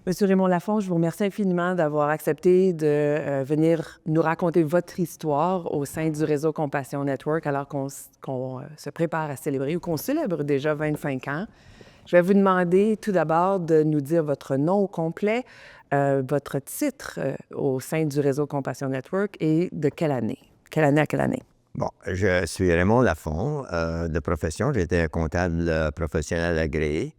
Monsieur Raymond Lafont, je vous remercie infiniment d'avoir accepté de venir nous raconter votre histoire au sein du réseau Compassion Network alors qu'on se prépare à célébrer ou qu'on célèbre déjà 25 ans. Je vais vous demander tout d'abord de nous dire votre nom au complet, votre titre au sein du réseau Compassion Network et de quelle année? Quelle année à quelle année? Bon, je suis Raymond Lafont, de profession. J'étais un comptable professionnel agréé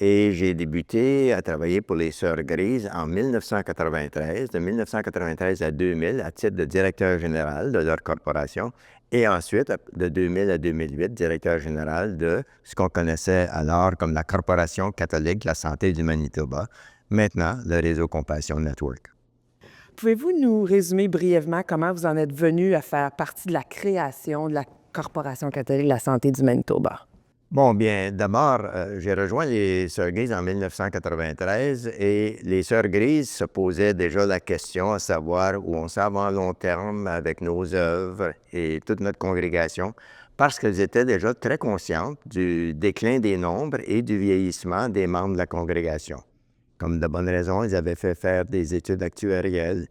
et j'ai débuté à travailler pour les Sœurs Grises en 1993, de 1993 à 2000, à titre de directeur général de leur corporation, et ensuite, de 2000 à 2008, directeur général de ce qu'on connaissait alors comme la Corporation catholique de la santé du Manitoba, maintenant le réseau Compassion Network. Pouvez-vous nous résumer brièvement comment vous en êtes venu à faire partie de la création de la Corporation catholique de la santé du Manitoba? Bon, bien, d'abord, j'ai rejoint les Sœurs Grises en 1993 et les Sœurs Grises se posaient déjà la question à savoir où on s'en va à long terme avec nos œuvres et toute notre congrégation, parce qu'elles étaient déjà très conscientes du déclin des nombres et du vieillissement des membres de la congrégation. Comme de bonnes raisons, ils avaient fait faire des études actuarielles.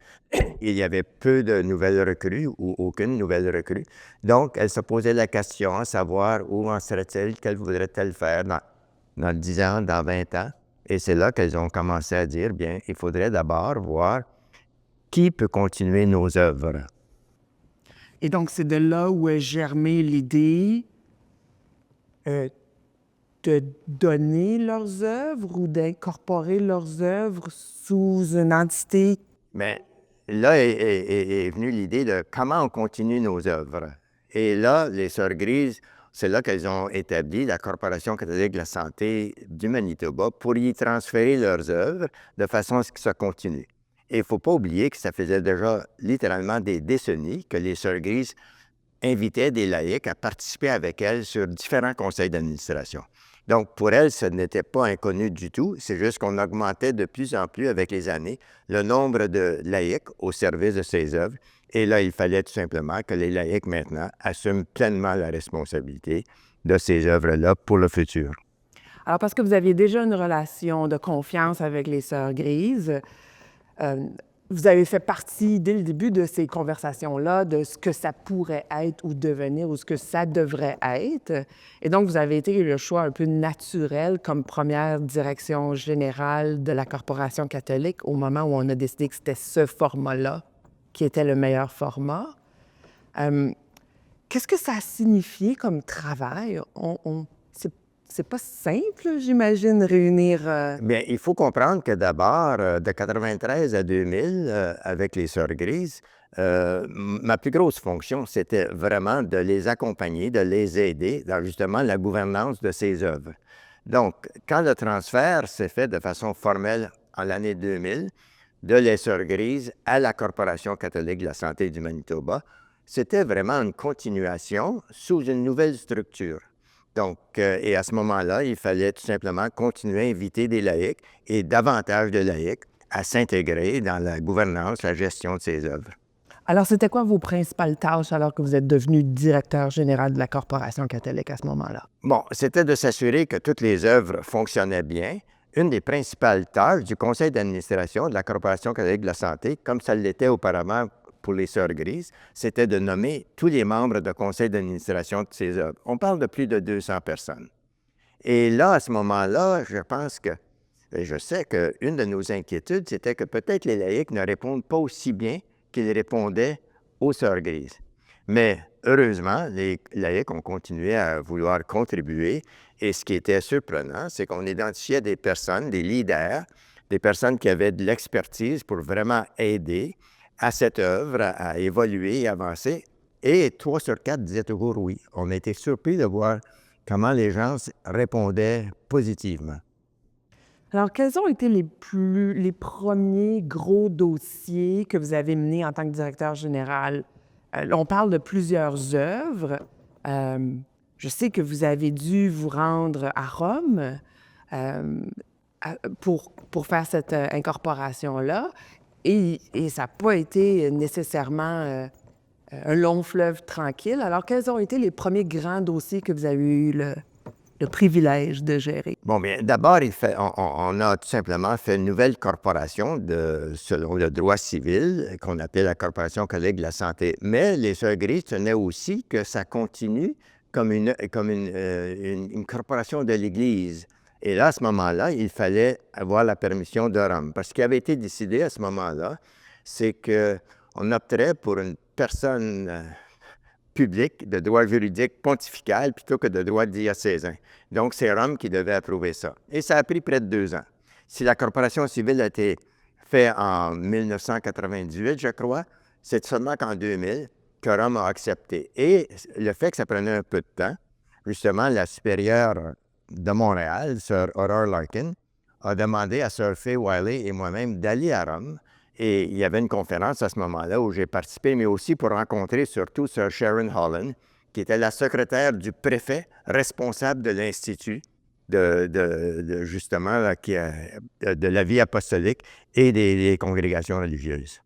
Il y avait peu de nouvelles recrues ou aucune nouvelle recrue. Donc, elle se posait la question à savoir où en serait-elle, qu'elle voudrait-elle faire dans 10 ans, dans 20 ans. Et c'est là qu'elles ont commencé à dire, bien, il faudrait d'abord voir qui peut continuer nos œuvres. Et donc, c'est de là où est germée l'idée euh, de donner leurs œuvres ou d'incorporer leurs œuvres sous une entité. Mais là est venue l'idée de comment on continue nos œuvres. Et là, les Sœurs Grises, c'est là qu'elles ont établi la Corporation catholique de la santé du Manitoba pour y transférer leurs œuvres de façon à ce que ça continue. Et il ne faut pas oublier que ça faisait déjà littéralement des décennies que les Sœurs Grises invitaient des laïcs à participer avec elles sur différents conseils d'administration. Donc, pour elles, ce n'était pas inconnu du tout. C'est juste qu'on augmentait de plus en plus avec les années le nombre de laïcs au service de ces œuvres. Et là, il fallait tout simplement que les laïcs, maintenant, assument pleinement la responsabilité de ces œuvres-là pour le futur. Alors, parce que vous aviez déjà une relation de confiance avec les Sœurs Grises, euh, vous avez fait partie dès le début de ces conversations-là de ce que ça pourrait être ou devenir ou ce que ça devrait être. Et donc, vous avez été le choix un peu naturel comme première direction générale de la Corporation catholique au moment où on a décidé que c'était ce format-là qui était le meilleur format. Euh, Qu'est-ce que ça a signifié comme travail? C'est pas simple, j'imagine, réunir... Bien, il faut comprendre que d'abord, de 93 à 2000, avec les Sœurs Grises, ma plus grosse fonction, c'était vraiment de les accompagner, de les aider dans justement la gouvernance de ces œuvres. Donc, quand le transfert s'est fait de façon formelle en l'année 2000, de les Sœurs Grises à la Corporation catholique de la santé du Manitoba, c'était vraiment une continuation sous une nouvelle structure. Donc, et à ce moment-là, il fallait tout simplement continuer à inviter des laïcs et davantage de laïcs à s'intégrer dans la gouvernance, la gestion de ces œuvres. Alors, c'était quoi vos principales tâches alors que vous êtes devenu directeur général de la Corporation catholique à ce moment-là? Bon, c'était de s'assurer que toutes les œuvres fonctionnaient bien. Une des principales tâches du conseil d'administration de la Corporation catholique de la santé, comme ça l'était auparavant pour les Sœurs Grises, c'était de nommer tous les membres du conseil d'administration de ces œuvres. On parle de plus de 200 personnes. Et là, à ce moment-là, je pense que, et je sais qu'une de nos inquiétudes, c'était que peut-être les laïcs ne répondent pas aussi bien qu'ils répondaient aux Sœurs Grises. Mais heureusement, les laïcs ont continué à vouloir contribuer. Et ce qui était surprenant, c'est qu'on identifiait des personnes, des leaders, des personnes qui avaient de l'expertise pour vraiment aider à cette œuvre à évoluer et avancer. Et 3 sur 4 disaient toujours oui. On a été surpris de voir comment les gens répondaient positivement. Alors, quels ont été les premiers gros dossiers que vous avez menés en tant que directeur général? Là, on parle de plusieurs œuvres. Euh, je sais que vous avez dû vous rendre à Rome euh, pour faire cette incorporation-là. Et ça n'a pas été nécessairement un long fleuve tranquille. Alors, quels ont été les premiers grands dossiers que vous avez eu le privilège de gérer? Bon, bien, d'abord, on a tout simplement fait une nouvelle corporation selon le droit civil qu'on appelle la Corporation collègue de la santé. Mais les Sœurs Grises tenaient aussi que ça continue comme une corporation de l'Église. Et là, à ce moment-là, il fallait avoir la permission de Rome. Parce ce qui avait été décidé à ce moment-là, c'est qu'on opterait pour une personne public de droit juridique pontifical plutôt que de droit diocésain. Donc, c'est Rome qui devait approuver ça. Et ça a pris près de 2 ans. Si la corporation civile a été faite en 1998, je crois, c'est seulement qu'en 2000 que Rome a accepté. Et le fait que ça prenait un peu de temps, justement, la supérieure de Montréal, Sœur Aurore Larkin, a demandé à Sœur Faye Wiley et moi-même d'aller à Rome. Et il y avait une conférence à ce moment-là où j'ai participé, mais aussi pour rencontrer surtout Sœur Sharon Holland, qui était la secrétaire du préfet responsable de l'Institut justement là, de la vie apostolique et des congrégations religieuses.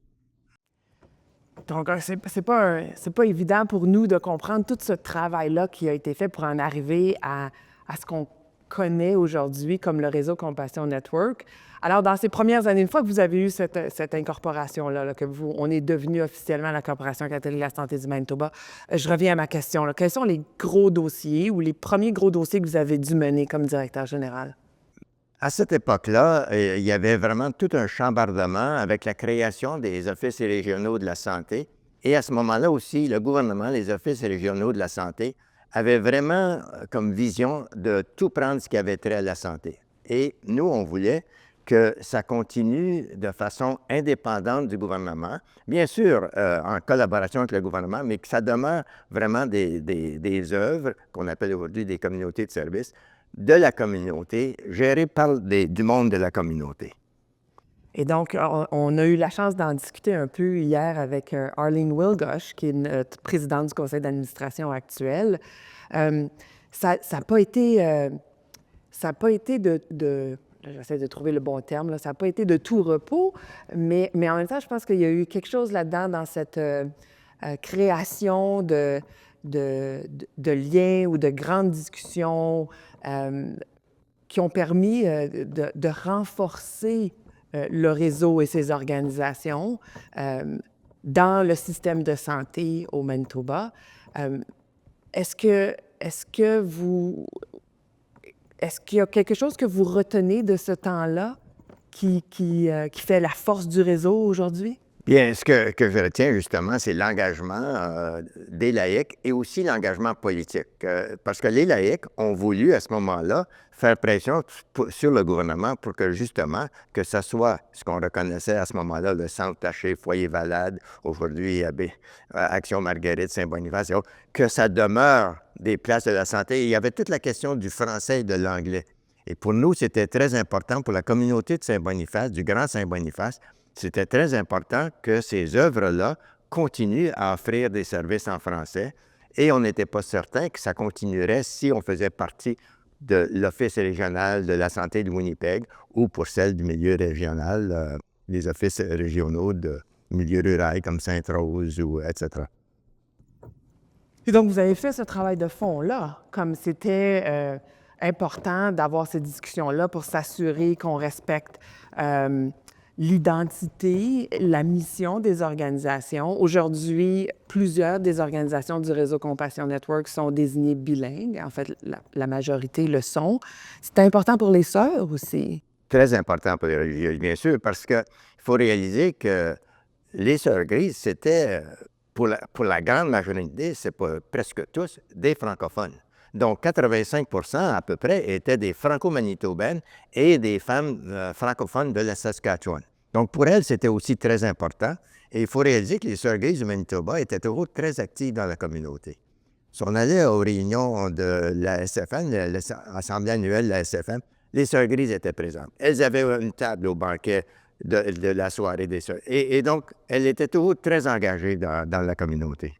Donc, c'est pas évident pour nous de comprendre tout ce travail-là qui a été fait pour en arriver à ce qu'on connaît aujourd'hui comme le réseau Compassion Network. Alors, dans ces premières années, une fois que vous avez eu cette incorporation-là, là, on est devenu officiellement la Corporation catholique de la santé du Manitoba, je reviens à ma question. Là. Quels sont les gros dossiers ou les premiers gros dossiers que vous avez dû mener comme directeur général? À cette époque-là, il y avait vraiment tout un chambardement avec la création des offices régionaux de la santé. Et à ce moment-là aussi, le gouvernement, les offices régionaux de la santé, avaient vraiment comme vision de tout prendre ce qui avait trait à la santé. Et nous, on voulait que ça continue de façon indépendante du gouvernement, bien sûr en collaboration avec le gouvernement, mais que ça demeure vraiment des œuvres qu'on appelle aujourd'hui des communautés de service, de la communauté, gérées par du monde de la communauté. Et donc, on a eu la chance d'en discuter un peu hier avec Arlene Wilgosh, qui est notre présidente du conseil d'administration actuel. Ça n'a pas été, j'essaie de trouver le bon terme, là, ça n'a pas été de tout repos, mais en même temps, je pense qu'il y a eu quelque chose là-dedans dans cette création de liens ou de grandes discussions qui ont permis de renforcer le réseau et ses organisations dans le système de santé au Manitoba. Est-ce qu'il y a quelque chose que vous retenez de ce temps-là qui fait la force du réseau aujourd'hui? Bien, ce que je retiens justement, c'est l'engagement des laïcs et aussi l'engagement politique. Parce que les laïcs ont voulu à ce moment-là faire pression sur le gouvernement pour que justement, que ce soit ce qu'on reconnaissait à ce moment-là, le Centre Taché, Foyer Valade, aujourd'hui Action Marguerite, Saint-Boniface, que ça demeure des places de la santé. Et il y avait toute la question du français et de l'anglais. Et pour nous, c'était très important pour la communauté de Saint-Boniface, du Grand Saint-Boniface. C'était très important que ces œuvres-là continuent à offrir des services en français et on n'était pas certain que ça continuerait si on faisait partie de l'Office régional de la santé de Winnipeg ou pour celle du milieu régional, les offices régionaux de milieu rural comme Sainte-Rose, etc. Et donc, vous avez fait ce travail de fond-là, comme c'était important d'avoir ces discussions-là pour s'assurer qu'on respecte l'identité, la mission des organisations. Aujourd'hui, plusieurs des organisations du réseau Compassion Network sont désignées bilingues. En fait, la majorité le sont. C'est important pour les sœurs aussi. Très important pour les religieuses, bien sûr, parce qu'il faut réaliser que les Sœurs Grises, c'était, pour la grande majorité, c'est pas presque tous, des francophones. Donc, 85% à peu près étaient des franco-manitobaines et des femmes francophones de la Saskatchewan. Donc, pour elles, c'était aussi très important. Et il faut réaliser que les Sœurs Grises du Manitoba étaient toujours très actives dans la communauté. Si on allait aux réunions de la SFN, l'Assemblée annuelle de la SFN, les Sœurs Grises étaient présentes. Elles avaient une table au banquet de la soirée des Sœurs. Et donc, elles étaient toujours très engagées dans la communauté.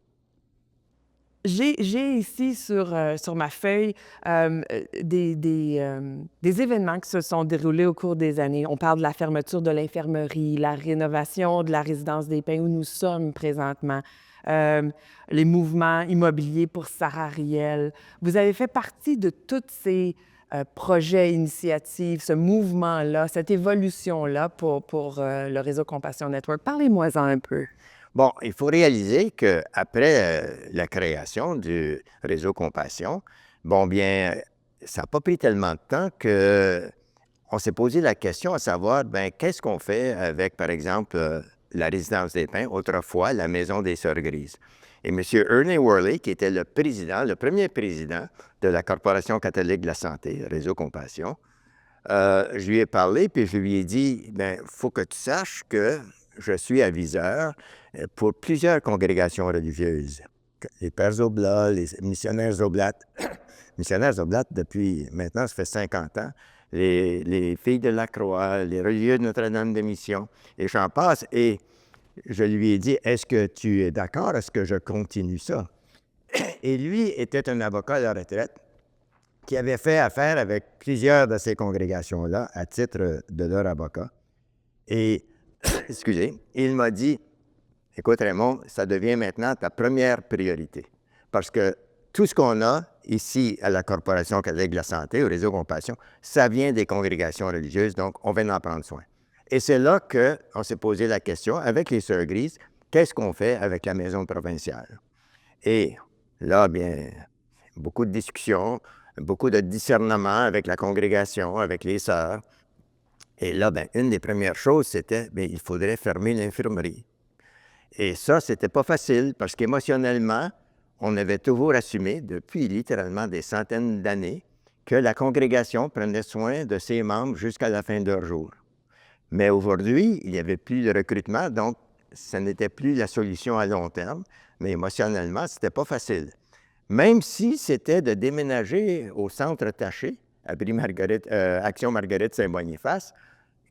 J'ai ici sur ma feuille des événements qui se sont déroulés au cours des années. On parle de la fermeture de l'infirmerie, la rénovation de la résidence des Pins où nous sommes présentement, les mouvements immobiliers pour Sarah Riel. Vous avez fait partie de tous ces projets, initiatives, ce mouvement-là, cette évolution-là pour le réseau Compassion Network. Parlez-moi-en un peu. Bon, il faut réaliser qu'après la création du réseau Compassion, bon, bien, ça n'a pas pris tellement de temps qu'on s'est posé la question à savoir, bien, qu'est-ce qu'on fait avec, par exemple, la résidence des Pins, autrefois la Maison des Sœurs Grises. Et M. Ernie Worley, qui était le président, le premier président de la Corporation catholique de la santé, Réseau Compassion, je lui ai parlé, puis je lui ai dit, bien, il faut que tu saches que je suis aviseur pour plusieurs congrégations religieuses. Les Pères Oblats, les missionnaires Oblates. Missionnaires Oblates, depuis maintenant, ça fait 50 ans. Les Filles de la Croix, les religieux de Notre-Dame de Mission, et j'en passe. Et je lui ai dit, est-ce que tu es d'accord? Est-ce que je continue ça? Et lui était un avocat à la retraite qui avait fait affaire avec plusieurs de ces congrégations-là à titre de leur avocat. Et, excusez, il m'a dit, écoute Raymond, ça devient maintenant ta première priorité. Parce que tout ce qu'on a ici à la Corporation catholique de la santé, au Réseau Compassion, ça vient des congrégations religieuses, donc on va en prendre soin. Et c'est là qu'on s'est posé la question, avec les Sœurs Grises, qu'est-ce qu'on fait avec la maison provinciale? Et là, bien, beaucoup de discussions, beaucoup de discernement avec la congrégation, avec les sœurs. Et là, bien, une des premières choses, c'était, bien, il faudrait fermer l'infirmerie. Et ça, c'était pas facile parce qu'émotionnellement, on avait toujours assumé, depuis littéralement des centaines d'années, que la congrégation prenait soin de ses membres jusqu'à la fin de leur jour. Mais aujourd'hui, il n'y avait plus de recrutement, donc ce n'était plus la solution à long terme, mais émotionnellement, c'était pas facile. Même si c'était de déménager au centre Taché, à Action Marguerite Saint-Boniface,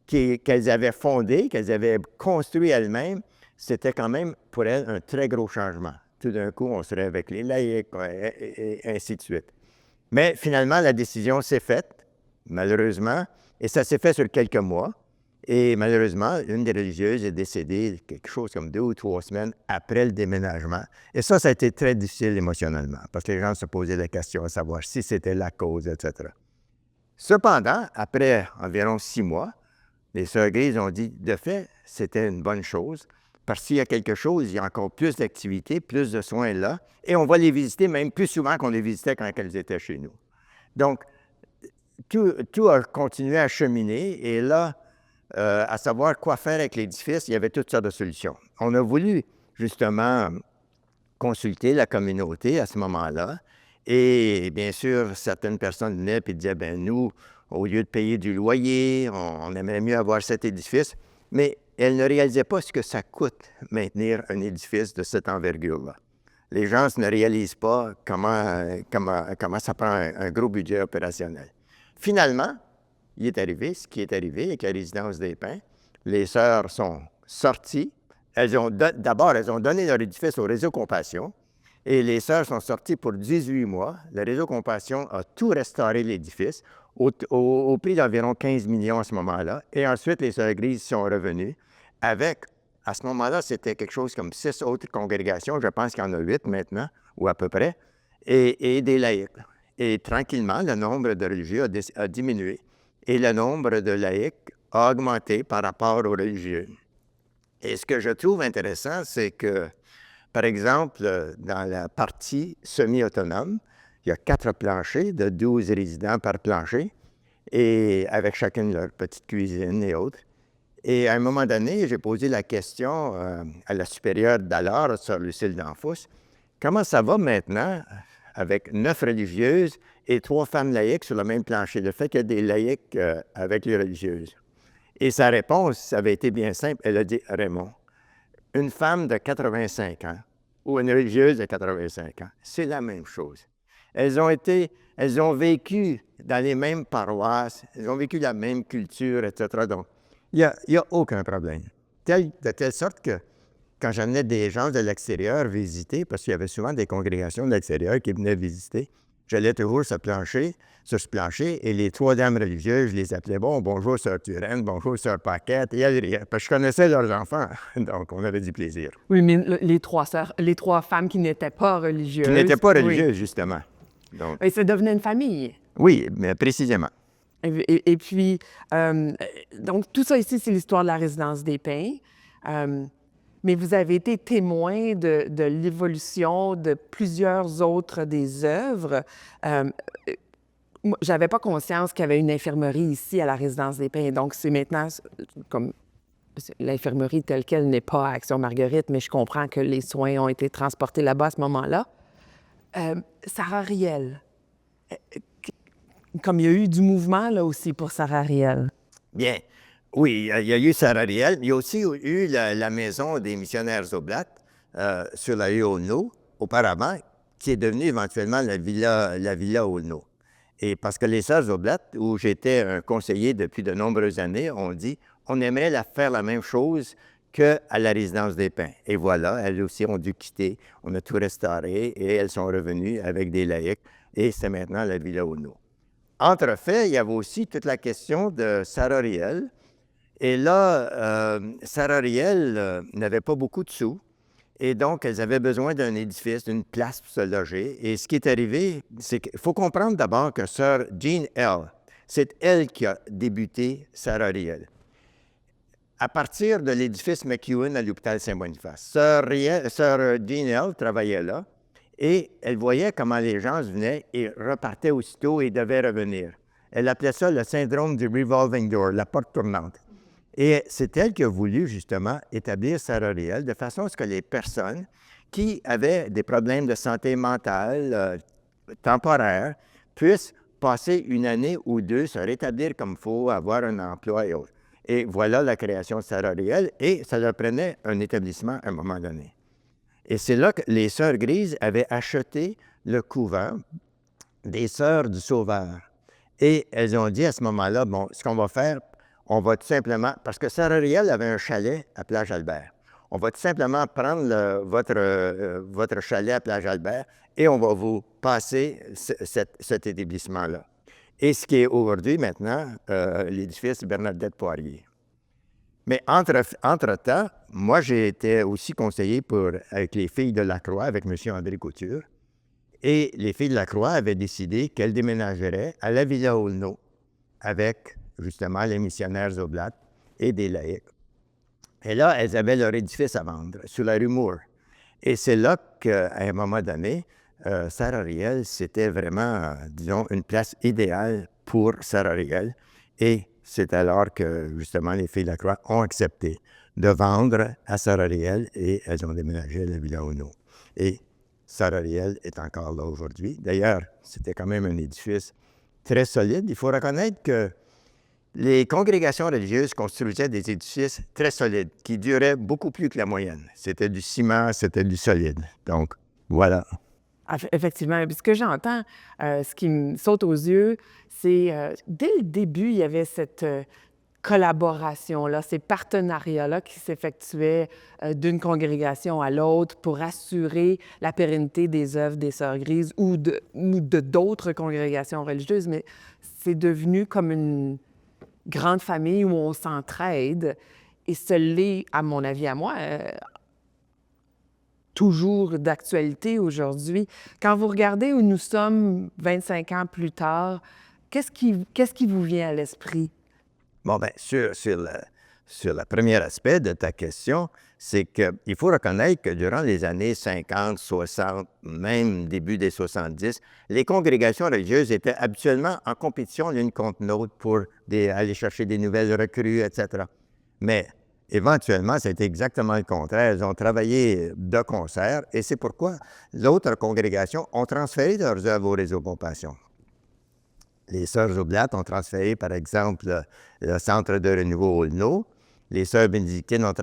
qu'elles avaient fondé, qu'elles avaient construit elles-mêmes, c'était quand même pour elles un très gros changement. Tout d'un coup, on serait avec les laïcs et ainsi de suite. Mais finalement, la décision s'est faite, malheureusement, et ça s'est fait sur quelques mois. Et malheureusement, une des religieuses est décédée quelque chose comme 2 ou 3 semaines après le déménagement. Et ça a été très difficile émotionnellement, parce que les gens se posaient la question à savoir si c'était la cause, etc. Cependant, après environ 6 mois, les Sœurs Grises ont dit, de fait, c'était une bonne chose, parce qu'il y a quelque chose, il y a encore plus d'activités, plus de soins là, et on va les visiter même plus souvent qu'on les visitait quand elles étaient chez nous. Donc, tout a continué à cheminer, et là, à savoir quoi faire avec l'édifice, il y avait toutes sortes de solutions. On a voulu, justement, consulter la communauté à ce moment-là, et bien sûr, certaines personnes venaient et disaient, bien nous, au lieu de payer du loyer, on aimerait mieux avoir cet édifice, mais elles ne réalisaient pas ce que ça coûte maintenir un édifice de cette envergure-là. Les gens ne réalisent pas comment ça prend un gros budget opérationnel. Finalement, il est arrivé ce qui est arrivé avec la résidence des Pins. Les sœurs sont sorties. D'abord, elles ont donné leur édifice au Réseau Compassion, et les sœurs sont sorties pour 18 mois. Le Réseau Compassion a tout restauré l'édifice au prix d'environ 15 millions à ce moment-là. Et ensuite, les Sœurs Grises sont revenues avec, à ce moment-là, c'était quelque chose comme 6 autres congrégations. Je pense qu'il y en a 8 maintenant, ou à peu près, et des laïcs. Et tranquillement, le nombre de religieux a diminué. Et le nombre de laïcs a augmenté par rapport aux religieux. Et ce que je trouve intéressant, c'est que, par exemple, dans la partie semi-autonome, il y a 4 planchers de 12 résidents par plancher, et avec chacune leur petite cuisine et autres. Et à un moment donné, j'ai posé la question à la supérieure d'alors, Sœur Lucille d'Anfous, comment ça va maintenant avec 9 religieuses et 3 femmes laïques sur le même plancher, le fait qu'il y a des laïcs avec les religieuses. Et sa réponse avait été bien simple. Elle a dit, Raymond, une femme de 85 ans ou une religieuse de 85 ans, c'est la même chose. Elles ont vécu dans les mêmes paroisses, elles ont vécu la même culture, etc. Donc, il n'y a aucun problème. De telle sorte que quand j'amenais des gens de l'extérieur visiter, parce qu'il y avait souvent des congrégations de l'extérieur qui venaient visiter, J'allais toujours sur ce plancher, et les 3 dames religieuses, je les appelais, bon, bonjour, sœur Turenne, bonjour, sœur Paquette, et elles riaient, parce que je connaissais leurs enfants, donc on avait du plaisir. Oui, mais les 3 sœurs, les 3 femmes qui n'étaient pas Qui religieuses. n'étaient pas Oui. religieuses, justement. Donc, Et ça devenait une famille. oui, mais précisément. Et puis, donc, tout ça ici, c'est l'histoire de la résidence des Pins. Mais vous avez été témoin de l'évolution de plusieurs autres des œuvres. Moi, j'avais pas conscience qu'il y avait une infirmerie ici à la résidence des Pins. Donc, c'est maintenant comme l'infirmerie telle qu'elle n'est pas à Action-Marguerite, mais je comprends que les soins ont été transportés là-bas à ce moment-là. Sarah Riel, comme il y a eu du mouvement là aussi pour Sarah Riel. Bien. Oui, il y a eu Sarah Riel. Il y a aussi eu la maison des missionnaires Oblates sur la rue Aulneau, auparavant, qui est devenue éventuellement la villa Aulneau. Et parce que les sœurs Oblates, où j'étais un conseiller depuis de nombreuses années, ont dit on aimerait faire la même chose qu'à la résidence des Pins. Et voilà, elles aussi ont dû quitter. On a tout restauré et elles sont revenues avec des laïcs. Et c'est maintenant la villa Aulneau. Entre faits, il y avait aussi toute la question de Sarah Riel. Et là, Sarah Riel n'avait pas beaucoup de sous. Et donc, elles avaient besoin d'un édifice, d'une place pour se loger. Et ce qui est arrivé, c'est qu'il faut comprendre d'abord que sœur Jean L., c'est elle qui a débuté Sarah Riel. À partir de l'édifice McEwen à l'hôpital Saint-Boniface, sœur Jean L. travaillait là. Et elle voyait comment les gens venaient et repartaient aussitôt et devaient revenir. Elle appelait ça le syndrome du revolving door, la porte tournante. Et c'est elle qui a voulu justement établir Sarah Riel de façon à ce que les personnes qui avaient des problèmes de santé mentale temporaires puissent passer une année ou deux, se rétablir comme il faut, avoir un emploi et autres. Et voilà la création de Sarah Riel, et ça leur prenait un établissement à un moment donné. Et c'est là que les Sœurs Grises avaient acheté le couvent des Sœurs du Sauveur. Et elles ont dit à ce moment-là, bon, ce qu'on va faire, on va tout simplement, parce que Sarah Riel avait un chalet à Plage-Albert. On va tout simplement prendre votre chalet à Plage-Albert et on va vous passer cet établissement-là. Et ce qui est aujourd'hui, maintenant, l'édifice Bernadette Poirier. Mais entre-temps, moi, j'ai été aussi conseiller avec les filles de Lacroix, avec M. André Couture. Et les filles de Lacroix avaient décidé qu'elles déménageraient à la Villa Aulneau avec, justement, les missionnaires Oblates et des laïcs. Et là, elles avaient leur édifice à vendre, sur la rue Moore. Et c'est là qu'à un moment donné, Sarah Riel, c'était vraiment, disons, une place idéale pour Sarah Riel. Et c'est alors que, justement, les filles de la Croix ont accepté de vendre à Sarah Riel et elles ont déménagé à la Villa Aulneau. Et Sarah Riel est encore là aujourd'hui. D'ailleurs, c'était quand même un édifice très solide. Il faut reconnaître que les congrégations religieuses construisaient des édifices très solides, qui duraient beaucoup plus que la moyenne. C'était du ciment, c'était du solide. Donc, voilà. Effectivement. Puis ce que j'entends, ce qui me saute aux yeux, c'est dès le début, il y avait cette collaboration-là, ces partenariats-là qui s'effectuaient d'une congrégation à l'autre pour assurer la pérennité des œuvres des Sœurs Grises ou de d'autres congrégations religieuses. Mais c'est devenu comme une grande famille où on s'entraide. Et ce l'est, à mon avis, à moi, toujours d'actualité aujourd'hui. Quand vous regardez où nous sommes 25 ans plus tard, qu'est-ce qui vous vient à l'esprit? Bon, bien, sur le premier aspect de ta question, c'est qu'il faut reconnaître que durant les années 50, 60, même début des 70, les congrégations religieuses étaient habituellement en compétition l'une contre l'autre pour aller chercher des nouvelles recrues, etc. Mais éventuellement, c'était exactement le contraire. Elles ont travaillé de concert et c'est pourquoi d'autres congrégations ont transféré leurs œuvres au réseau Compassion. Les Sœurs Oblates ont transféré, par exemple, le Centre de renouveau Aulneau. Les Sœurs bénédictines ont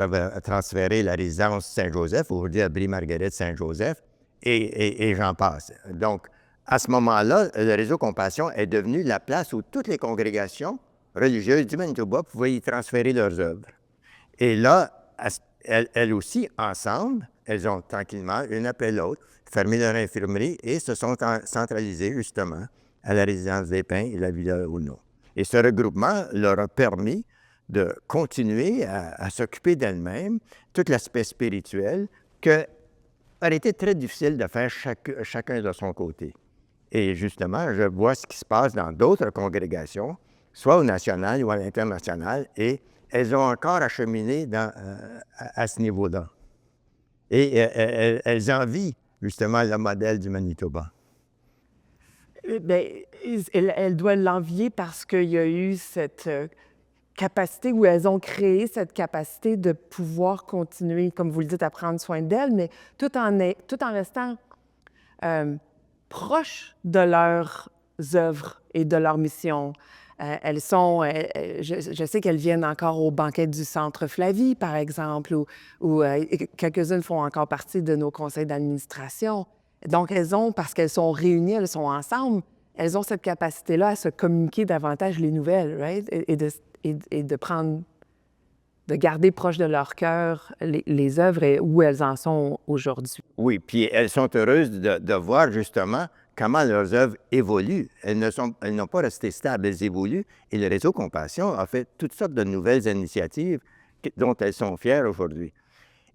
transféré la résidence Saint-Joseph, aujourd'hui Brie-Marguerite Saint-Joseph, et j'en passe. Donc, à ce moment-là, le réseau Compassion est devenu la place où toutes les congrégations religieuses du Manitoba pouvaient y transférer leurs œuvres. Et là, elles aussi, ensemble, elles ont tranquillement, une après l'autre, fermé leur infirmerie et se sont centralisées justement à la résidence des Pins et la Villa Auneau. Et ce regroupement leur a permis de continuer à s'occuper d'elles-mêmes, tout l'aspect spirituel, que aurait été très difficile de faire chacun de son côté. Et justement, je vois ce qui se passe dans d'autres congrégations, soit au national ou à l'international, et elles ont encore acheminé à ce niveau-là. Et elles envient justement le modèle du Manitoba. Bien, elle doit l'envier parce qu'il y a eu cette capacité, où elles ont créé cette capacité de pouvoir continuer, comme vous le dites, à prendre soin d'elles, mais tout en restant proches de leurs œuvres et de leur mission. Elles sont, je sais qu'elles viennent encore au banquet du Centre Flavie, par exemple, ou quelques-unes font encore partie de nos conseils d'administration. Donc, elles ont, parce qu'elles sont réunies, elles sont ensemble, elles ont cette capacité-là à se communiquer davantage les nouvelles, right? Et de prendre, de garder proche de leur cœur les œuvres et où elles en sont aujourd'hui. Oui, puis elles sont heureuses de voir justement comment leurs œuvres évoluent. Elles n'ont pas resté stables, elles évoluent. Et le Réseau Compassion a fait toutes sortes de nouvelles initiatives dont elles sont fières aujourd'hui.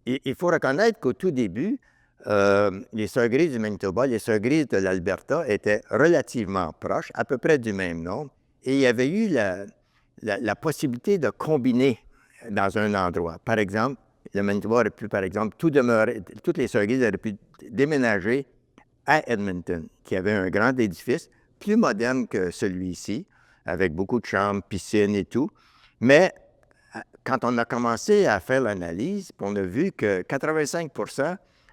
Et il faut reconnaître qu'au tout début, les Sœurs Grises du Manitoba, les Sœurs Grises de l'Alberta étaient relativement proches, à peu près du même nombre. Et il y avait eu la possibilité de combiner dans un endroit. Par exemple, le Manitoba aurait pu, par exemple, toutes les Sœurs Grises auraient pu déménager à Edmonton, qui avait un grand édifice, plus moderne que celui-ci, avec beaucoup de chambres, piscines et tout. Mais quand on a commencé à faire l'analyse, on a vu que 85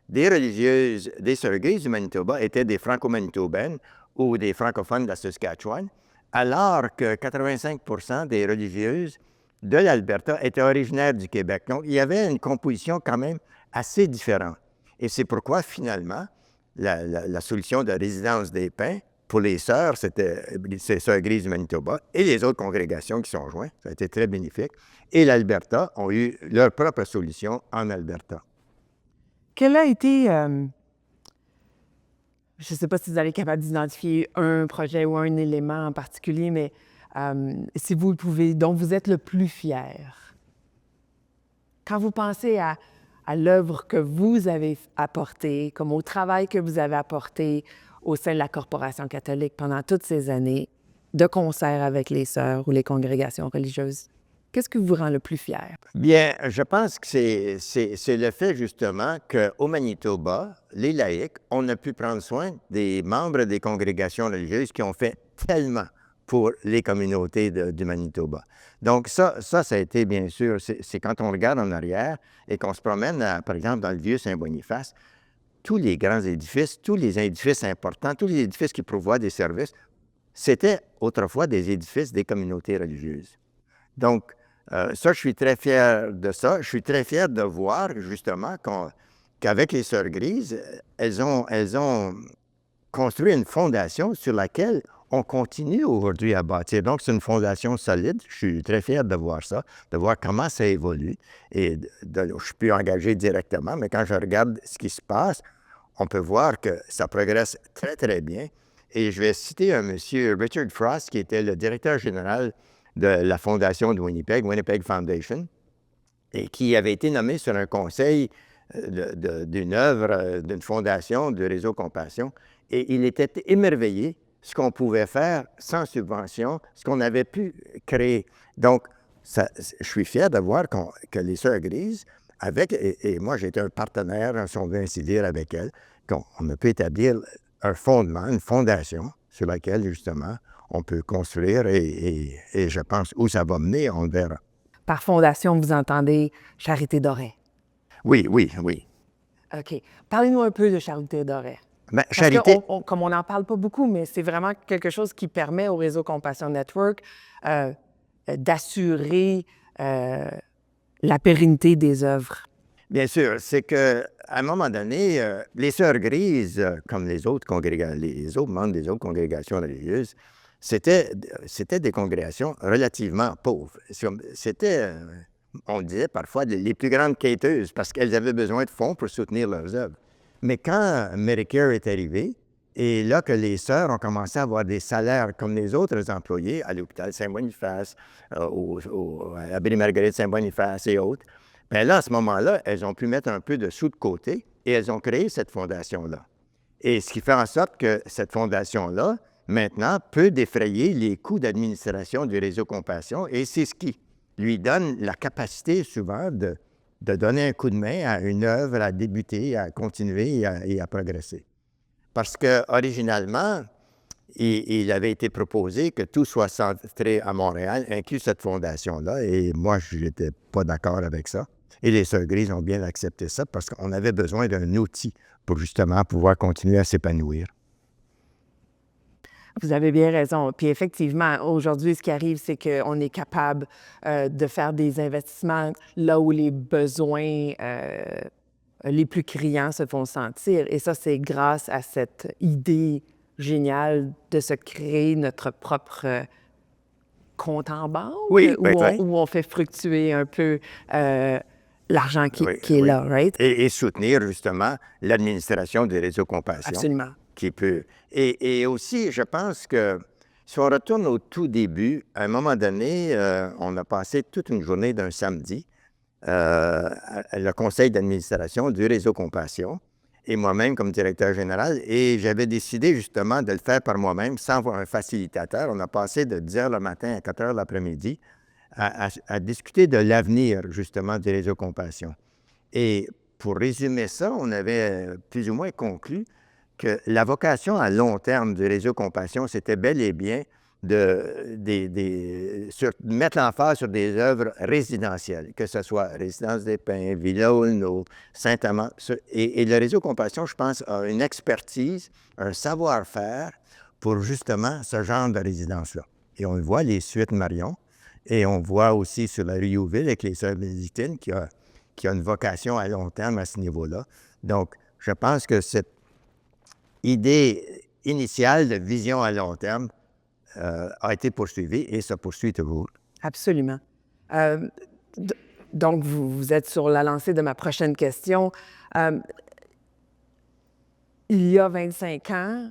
des religieuses des Sœurs Grises du Manitoba étaient des franco-manitobaines ou des francophones de la Saskatchewan, alors que 85 des religieuses de l'Alberta étaient originaires du Québec. Donc, il y avait une composition quand même assez différente. Et c'est pourquoi, finalement, la solution de résidence des Pins, pour les sœurs, c'était ces Sœurs Grises du Manitoba et les autres congrégations qui sont jointes. Ça a été très bénéfique. Et l'Alberta ont eu leur propre solution en Alberta. Quel a été, je ne sais pas si vous allez être capable d'identifier un projet ou un élément en particulier, mais si vous le pouvez, dont vous êtes le plus fier? Quand vous pensez à l'œuvre que vous avez apportée, comme au travail que vous avez apporté au sein de la Corporation catholique pendant toutes ces années, de concert avec les sœurs ou les congrégations religieuses, qu'est-ce qui vous rend le plus fier? Bien, je pense que c'est le fait justement qu'au Manitoba, les laïcs, on a pu prendre soin des membres des congrégations religieuses qui ont fait tellement pour les communautés du Manitoba. Donc ça a été bien sûr, c'est quand on regarde en arrière et qu'on se promène, par exemple, dans le vieux Saint-Boniface, tous les grands édifices, tous les édifices importants, tous les édifices qui pourvoient des services, c'était autrefois des édifices des communautés religieuses. Donc, ça, je suis très fier de ça. Je suis très fier de voir, justement, qu'avec les Sœurs Grises, elles ont construit une fondation sur laquelle on continue aujourd'hui à bâtir. Donc, c'est une fondation solide. Je suis très fier de voir ça, de voir comment ça évolue. Et je ne suis plus engagé directement, mais quand je regarde ce qui se passe, on peut voir que ça progresse très, très bien. Et je vais citer un monsieur, Richard Frost, qui était le directeur général de la fondation de Winnipeg, Winnipeg Foundation, et qui avait été nommé sur un conseil d'une œuvre, d'une fondation, du Réseau Compassion. Et il était émerveillé ce qu'on pouvait faire sans subvention, ce qu'on avait pu créer. Donc, je suis fier de voir que les Sœurs Grises, et moi j'ai été un partenaire, si on veut ainsi dire, avec elles, qu'on a pu établir un fondement, une fondation sur laquelle, justement, on peut construire et je pense où ça va mener, on verra. Par fondation, vous entendez Charité Doré. Oui. OK. Parlez-nous un peu de Charité Doré. Bien, Charité... comme on n'en parle pas beaucoup, mais c'est vraiment quelque chose qui permet au Réseau Compassion Network d'assurer la pérennité des œuvres. Bien sûr, c'est qu'à un moment donné, les Sœurs Grises, comme les autres membres des autres congrégations religieuses, c'était des congrégations relativement pauvres. C'était on disait parfois, les plus grandes quêteuses parce qu'elles avaient besoin de fonds pour soutenir leurs œuvres. Mais quand Medicare est arrivé, et là que les sœurs ont commencé à avoir des salaires comme les autres employés à l'hôpital Saint-Boniface, à Billy-Marguerite Saint-Boniface et autres, bien là, à ce moment-là, elles ont pu mettre un peu de sous de côté et elles ont créé cette fondation-là. Et ce qui fait en sorte que cette fondation-là, maintenant, peut défrayer les coûts d'administration du réseau Compassion et c'est ce qui lui donne la capacité souvent de donner un coup de main à une œuvre, à débuter, à continuer et à progresser. Parce qu'originalement, il avait été proposé que tout soit centré à Montréal, inclus cette fondation-là, et moi, je n'étais pas d'accord avec ça. Et les Sœurs Grises ont bien accepté ça parce qu'on avait besoin d'un outil pour justement pouvoir continuer à s'épanouir. Vous avez bien raison. Puis effectivement, aujourd'hui, ce qui arrive, c'est qu'on est capable de faire des investissements là où les besoins les plus criants se font sentir. Et ça, c'est grâce à cette idée géniale de se créer notre propre compte en banque, Oui, où on fait fructuer un peu l'argent qui est là, right? Et soutenir justement l'administration des réseaux Compassion. Absolument. Qui peut. Et aussi, je pense que si on retourne au tout début, à un moment donné, on a passé toute une journée d'un samedi le conseil d'administration du réseau Compassion et moi-même comme directeur général. Et j'avais décidé justement de le faire par moi-même sans avoir un facilitateur. On a passé de 10 heures le matin à 4 heures l'après-midi à discuter de l'avenir justement du réseau Compassion. Et pour résumer ça, on avait plus ou moins conclu que la vocation à long terme du réseau Compassion, c'était bel et bien de mettre l'emphase sur des œuvres résidentielles, que ce soit Résidence des Pins, Villa Aulneau, Saint-Amand. Et le réseau Compassion, je pense, a une expertise, un savoir-faire pour justement ce genre de résidence-là. Et on voit les suites Marion, et on voit aussi sur la rue Youville avec les Sœurs bénédictines qui a une vocation à long terme à ce niveau-là. Donc, je pense que cette idée initiale de vision à long terme a été poursuivie et se poursuit toujours. Absolument. Donc, vous êtes sur la lancée de ma prochaine question. Il y a 25 ans,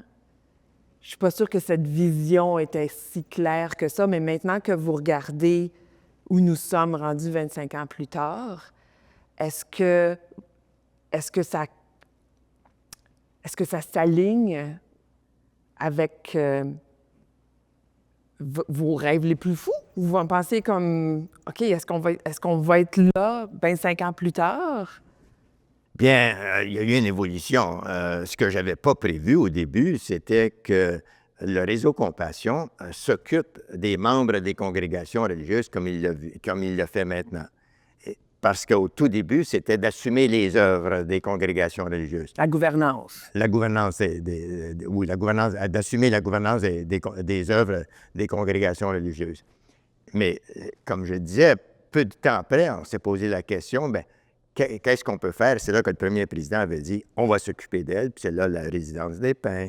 je ne suis pas sûre que cette vision était si claire que ça, mais maintenant que vous regardez où nous sommes rendus 25 ans plus tard, est-ce que ça s'aligne avec vos rêves les plus fous? Ou vous en pensez comme, OK, est-ce qu'on va être là 25 ans plus tard? Bien, il y a eu une évolution. Ce que je n'avais pas prévu au début, c'était que le réseau Compassion s'occupe des membres des congrégations religieuses comme il le fait maintenant. Parce qu'au tout début, c'était d'assumer les œuvres des congrégations religieuses. La gouvernance. La gouvernance, d'assumer la gouvernance des œuvres des congrégations religieuses. Mais, comme je disais, peu de temps après, on s'est posé la question, bien, qu'est-ce qu'on peut faire? C'est là que le premier président avait dit, on va s'occuper d'elle, puis c'est là la résidence des Pins,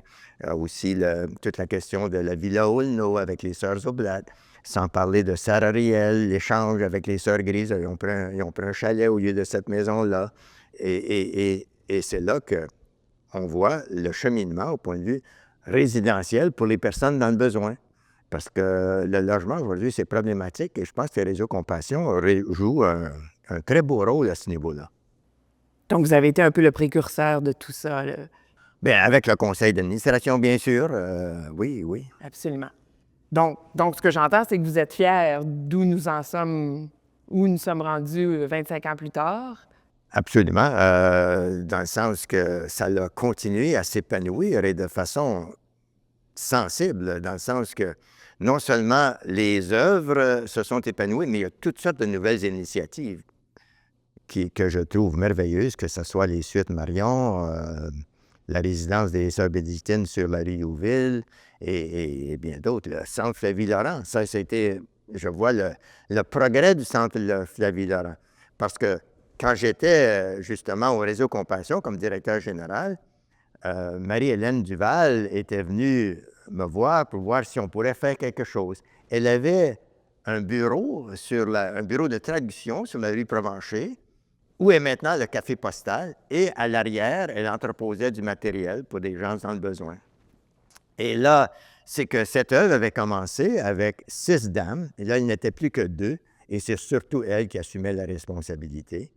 aussi toute la question de la Villa Aulneau avec les Sœurs Oblates. Sans parler de Sarah Riel, l'échange avec les Sœurs Grises, ils ont pris un chalet au lieu de cette maison-là. Et c'est là qu'on voit le cheminement au point de vue résidentiel pour les personnes dans le besoin. Parce que le logement, aujourd'hui, c'est problématique et je pense que le réseau Compassion joue un très beau rôle à ce niveau-là. Donc, vous avez été un peu le précurseur de tout ça, là. Bien, avec le conseil d'administration, bien sûr, oui. Absolument. Donc, ce que j'entends, c'est que vous êtes fiers d'où nous en sommes, où nous sommes rendus 25 ans plus tard. Absolument, dans le sens que ça a continué à s'épanouir et de façon sensible, dans le sens que non seulement les œuvres se sont épanouies, mais il y a toutes sortes de nouvelles initiatives que je trouve merveilleuses, que ce soit les suites Marion, la résidence des Sœurs bénédictines sur la rue Youville et bien d'autres. Le centre Flavie-Laurent, ça, c'était, je vois le progrès du centre Flavie-Laurent. Parce que quand j'étais justement au réseau Compassion comme directeur général, Marie-Hélène Duval était venue me voir pour voir si on pourrait faire quelque chose. Elle avait un bureau un bureau de traduction sur la rue Provencher, où est maintenant le café postal, et à l'arrière, elle entreposait du matériel pour des gens dans le besoin. Et là, c'est que cette œuvre avait commencé avec 6 dames, et là, il n'était plus que 2, et c'est surtout elle qui assumait la responsabilité.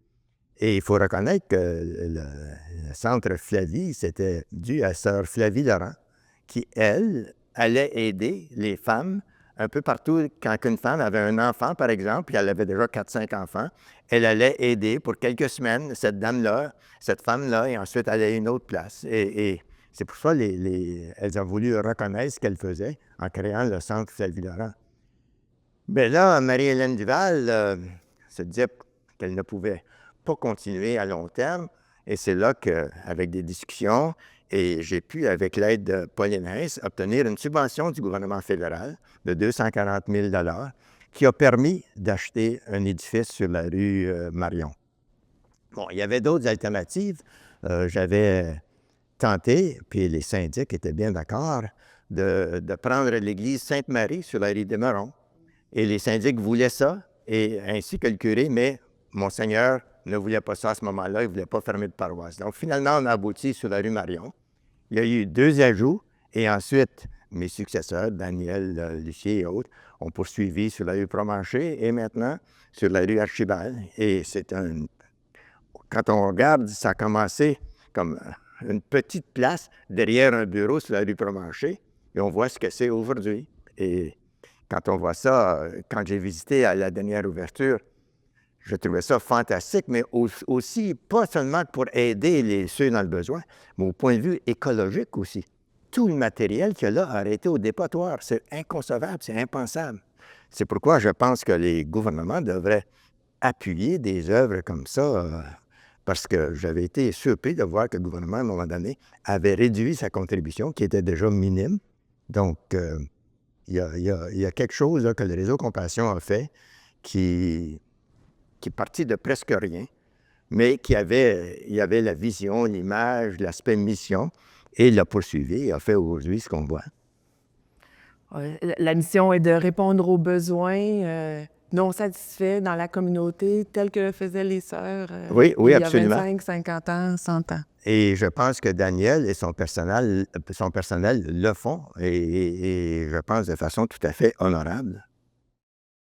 Et il faut reconnaître que le centre Flavie, c'était dû à sœur Flavie Laurent, qui, elle, allait aider les femmes un peu partout. Quand une femme avait un enfant, par exemple, puis elle avait déjà 4-5 enfants, elle allait aider pour quelques semaines cette dame-là, cette femme-là, et ensuite aller à une autre place. Et c'est pour ça qu'elles ont voulu reconnaître ce qu'elle faisait en créant le centre Flavie Laurent. Bien là, Marie-Hélène Duval se disait qu'elle ne pouvait pas continuer à long terme. Et c'est là qu'avec des discussions, et j'ai pu, avec l'aide de Pauline Hess, obtenir une subvention du gouvernement fédéral de 240 000 qui a permis d'acheter un édifice sur la rue Marion. Bon, il y avait d'autres alternatives. J'avais tenté, puis les syndics étaient bien d'accord, de prendre l'église Sainte-Marie sur la rue des Marons. Et les syndics voulaient ça, et ainsi que le curé, mais Monseigneur ne voulait pas ça à ce moment-là, il ne voulait pas fermer de paroisse. Donc, finalement, on a abouti sur la rue Marion. Il y a eu 2 ajouts, et ensuite, mes successeurs, Daniel Lucier et autres, ont poursuivi sur la rue Provencher et maintenant sur la rue Archibald. Et quand on regarde, ça a commencé comme une petite place derrière un bureau sur la rue Provencher, et on voit ce que c'est aujourd'hui. Et quand on voit ça, quand j'ai visité à la dernière ouverture, je trouvais ça fantastique, mais aussi, pas seulement pour aider ceux dans le besoin, mais au point de vue écologique aussi. Tout le matériel qu'il y a là a arrêté au dépotoir. C'est inconcevable, c'est impensable. C'est pourquoi je pense que les gouvernements devraient appuyer des œuvres comme ça, parce que j'avais été surpris de voir que le gouvernement, à un moment donné, avait réduit sa contribution, qui était déjà minime. Donc, il y a quelque chose là, que le Réseau Compassion a fait qui est parti de presque rien, mais il y avait la vision, l'image, l'aspect mission, et il l'a poursuivi et a fait aujourd'hui ce qu'on voit. La mission est de répondre aux besoins non satisfaits dans la communauté, tels que le faisaient les sœurs Oui, il y a absolument. 25, 50 ans, 100 ans. Et je pense que Daniel et son personnel le font, et je pense de façon tout à fait honorable.